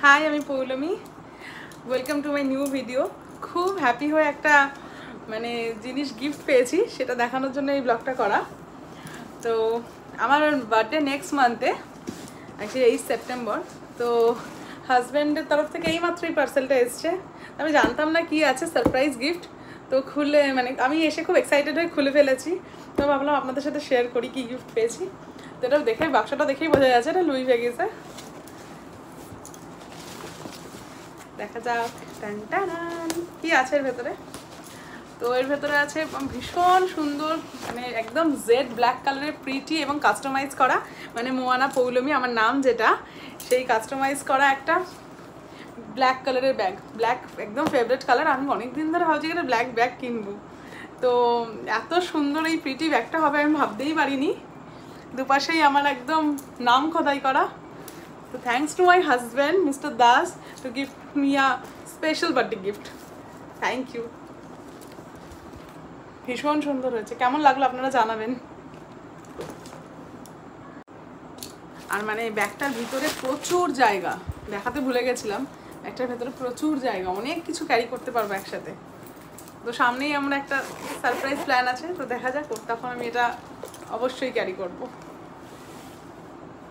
High, আমি Poulami. Welcome to my new video. খুব happy হয়ে একটা জিনিস গিফট পেয়েছি, সেটা দেখানোর জন্য এই ব্লগটা করা। তো আমার বার্থডে নেক্সট মান্থে, অ্যাকচুয়ালি 8 সেপ্টেম্বর। তো হাজব্যান্ডের তরফ থেকে এইমাত্রই পার্সেলটা এসছে। আমি জানতাম না কি আছে, সারপ্রাইজ গিফট। তো খুলে আমি এসে খুব এক্সাইটেড হয়ে খুলে ফেলেছি। তো ভাবলাম আপনাদের সাথে শেয়ার করি কি গিফট পেয়েছি। তো এটা দেখে, বাক্সটা দেখেই বোঝা যাচ্ছে এটা লুই ভেগিসে। দেখা যাক টান টান কি আছে এর ভেতরে। তো এর ভেতরে আছে ভীষণ সুন্দর, একদম জেড ব্ল্যাক কালারের প্রিটি এবং কাস্টমাইজ করা, মোয়ানা পৌলমি আমার নাম যেটা, সেই কাস্টমাইজ করা একটা ব্ল্যাক কালারের ব্যাগ। ব্ল্যাক একদম ফেভারিট কালার। আমি অনেকদিন ধরে ভাবছি একটা ব্ল্যাক ব্যাগ কিনবো। তো এত সুন্দর এই প্রিটি ব্যাগটা হবে আমি ভাবতেই পারিনি। দুপাশেই আমার একদম নাম খোদাই করা। So thanks to my husband, Mr. Das, to give me a special birthday gift. Thank you. ভীষণ সুন্দর হয়েছে, কেমন লাগলো আপনারা জানাবেন। আর ব্যাগটার ভিতরে প্রচুর জায়গা, দেখাতে ভুলে গেছিলাম। ব্যাগটার ভেতরে প্রচুর জায়গা, অনেক কিছু ক্যারি করতে পারবো একসাথে। তো সামনেই আমরা একটা সারপ্রাইজ প্ল্যান আছে, তো দেখা যাক, তখন আমি এটা অবশ্যই ক্যারি করবো।